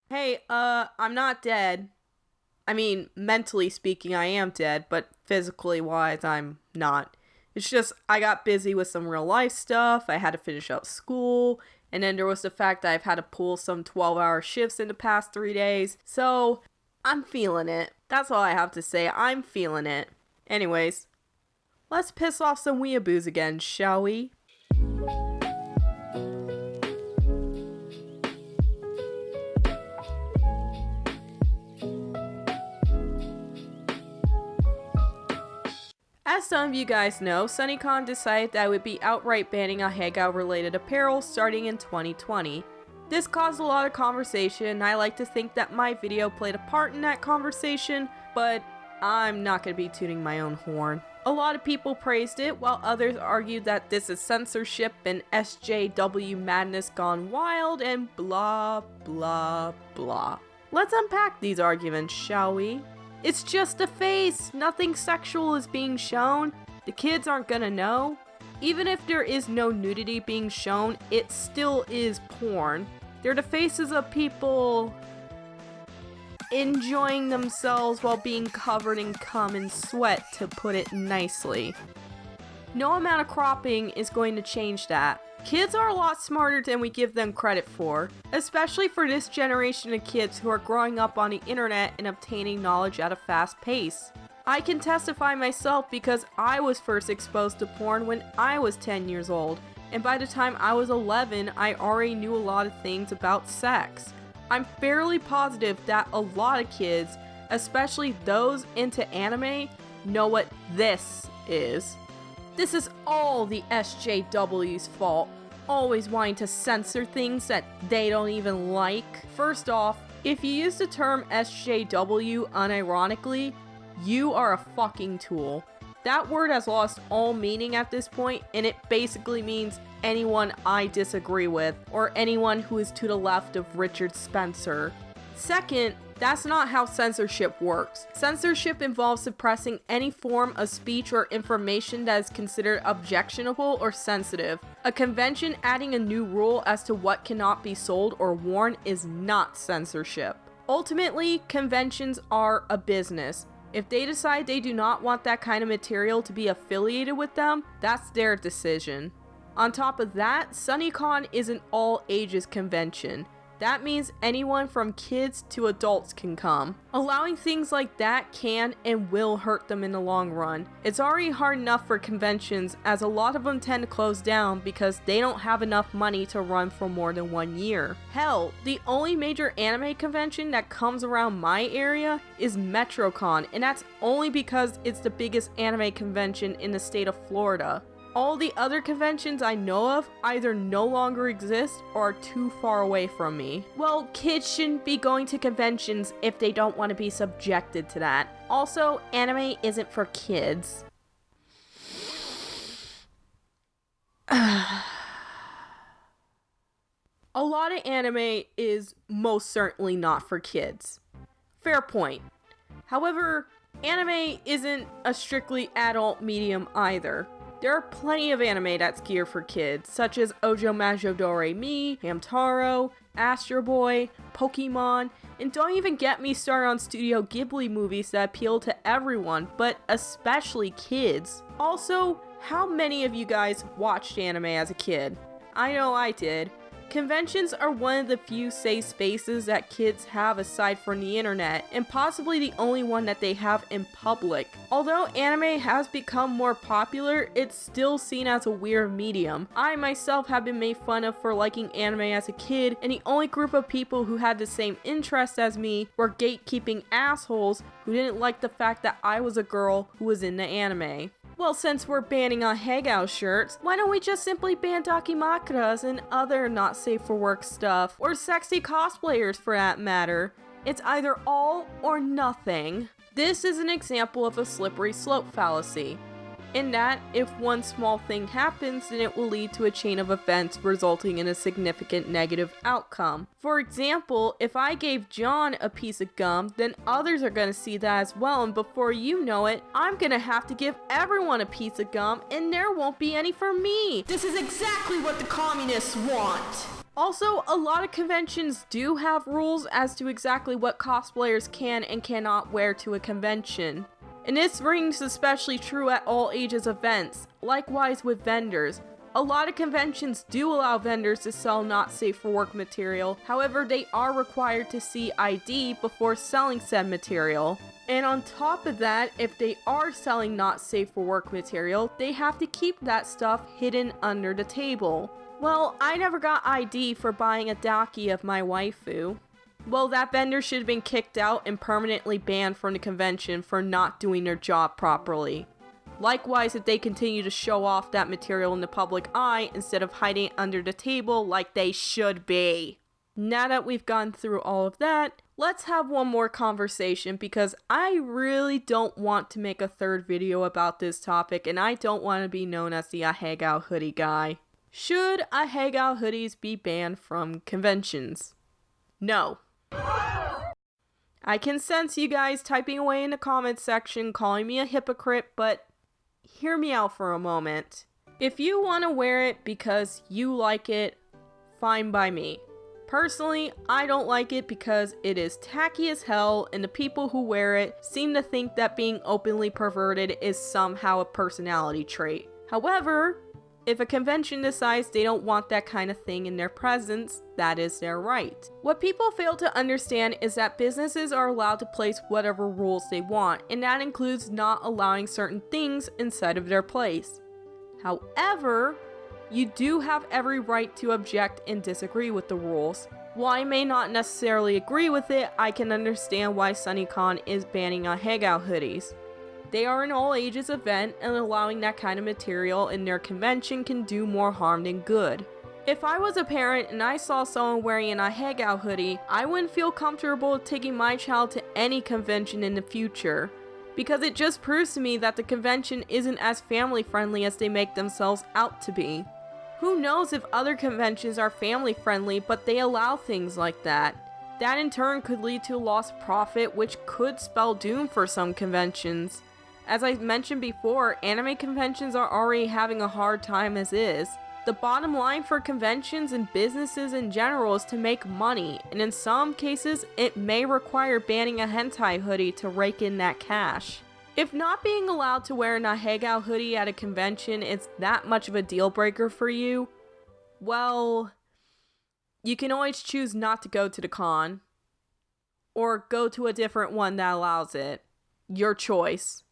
Hey, I'm not dead. I mean, mentally speaking, I am dead, but physically wise, I'm not. It's just, I got busy with some real life stuff, I had to finish up school, and then there was the fact that I've had to pull some 12-hour shifts in the past 3 days, so I'm feeling it. That's all I have to say, I'm feeling it. Anyways, let's piss off some weeaboos again, shall we? As some of you guys know, sunnycon decided that it would be outright banning Ahegao related apparel starting in 2020. This caused a lot of conversation, and I like to think that my video played a part in that conversation, but I'm not going to be tooting my own horn. A lot of people praised it, while others argued that this is censorship and SJW madness gone wild and blah blah blah. Let's unpack these arguments, shall we? It's just a face, nothing sexual is being shown, the kids aren't gonna know. Even if there is no nudity being shown, it still is porn. They're the faces of people enjoying themselves while being covered in cum and sweat, to put it nicely. No amount of cropping is going to change that. Kids are a lot smarter than we give them credit for, especially for this generation of kids who are growing up on the internet and obtaining knowledge at a fast pace. I can testify myself because I was first exposed to porn when I was 10 years old, and by the time I was 11, I already knew a lot of things about sex. I'm fairly positive that a lot of kids, especially those into anime, know what this is. This is all the SJW's fault, always wanting to censor things that they don't even like. First off, if you use the term SJW unironically, you are a fucking tool. That word has lost all meaning at this point, and it basically means anyone I disagree with, or anyone who is to the left of Richard Spencer. Second, that's not how censorship works. Censorship involves suppressing any form of speech or information that is considered objectionable or sensitive. A convention adding a new rule as to what cannot be sold or worn is not censorship. Ultimately, conventions are a business. If they decide they do not want that kind of material to be affiliated with them, that's their decision. On top of that, sunnycon is an all-ages convention. That means anyone from kids to adults can come. Allowing things like that can and will hurt them in the long run. It's already hard enough for conventions, as a lot of them tend to close down because they don't have enough money to run for more than 1 year. Hell, the only major anime convention that comes around my area is MetroCon, and that's only because it's the biggest anime convention in the state of Florida. All the other conventions I know of either no longer exist or are too far away from me. Well, kids shouldn't be going to conventions if they don't want to be subjected to that. Also, anime isn't for kids. A lot of anime is most certainly not for kids. Fair point. However, anime isn't a strictly adult medium either. There are plenty of anime that's geared for kids, such as Ojo Majo Doremi, Hamtaro, Astro Boy, Pokemon, and don't even get me started on Studio Ghibli movies that appeal to everyone, but especially kids. Also, how many of you guys watched anime as a kid? I know I did. Conventions are one of the few safe spaces that kids have aside from the internet, and possibly the only one that they have in public. Although anime has become more popular, it's still seen as a weird medium. I myself have been made fun of for liking anime as a kid, and the only group of people who had the same interest as me were gatekeeping assholes who didn't like the fact that I was a girl who was into anime. Well, since we're banning Ahegao shirts, why don't we just simply ban dakimakuras and other not safe for work stuff, or sexy cosplayers for that matter? It's either all or nothing. This is an example of a slippery slope fallacy, in that if one small thing happens, then it will lead to a chain of events resulting in a significant negative outcome. For example, if I gave John a piece of gum, then others are going to see that as well, and before you know it, I'm going to have to give everyone a piece of gum, and there won't be any for me. This is exactly what the communists want. Also, a lot of conventions do have rules as to exactly what cosplayers can and cannot wear to a convention. And this rings especially true at all ages events, likewise with vendors. A lot of conventions do allow vendors to sell not safe for work material, however they are required to see ID before selling said material. And on top of that, if they are selling not safe for work material, they have to keep that stuff hidden under the table. Well, I never got ID for buying a daki of my waifu. Well, that vendor should have been kicked out and permanently banned from the convention for not doing their job properly. Likewise, if they continue to show off that material in the public eye instead of hiding it under the table like they should be. Now that we've gone through all of that, let's have one more conversation because I really don't want to make a third video about this topic and I don't want to be known as the Ahegao Hoodie guy. Should Ahegao hoodies be banned from conventions? No. I can sense you guys typing away in the comments section calling me a hypocrite, but hear me out for a moment. If you want to wear it because you like it, fine by me. Personally, I don't like it because it is tacky as hell and the people who wear it seem to think that being openly perverted is somehow a personality trait. However, if a convention decides they don't want that kind of thing in their presence, that is their right. What people fail to understand is that businesses are allowed to place whatever rules they want, and that includes not allowing certain things inside of their place. However, you do have every right to object and disagree with the rules. While I may not necessarily agree with it, I can understand why sunnycon is banning Ahegao hoodies. They are an all ages event and allowing that kind of material in their convention can do more harm than good. If I was a parent and I saw someone wearing an Ahegao hoodie, I wouldn't feel comfortable taking my child to any convention in the future. Because it just proves to me that the convention isn't as family friendly as they make themselves out to be. Who knows if other conventions are family friendly but they allow things like that. That in turn could lead to lost profit which could spell doom for some conventions. As I mentioned before, anime conventions are already having a hard time as is. The bottom line for conventions and businesses in general is to make money, and in some cases, it may require banning a hentai hoodie to rake in that cash. If not being allowed to wear an Ahegao hoodie at a convention is that much of a deal breaker for you, well, you can always choose not to go to the con, or go to a different one that allows it. Your choice.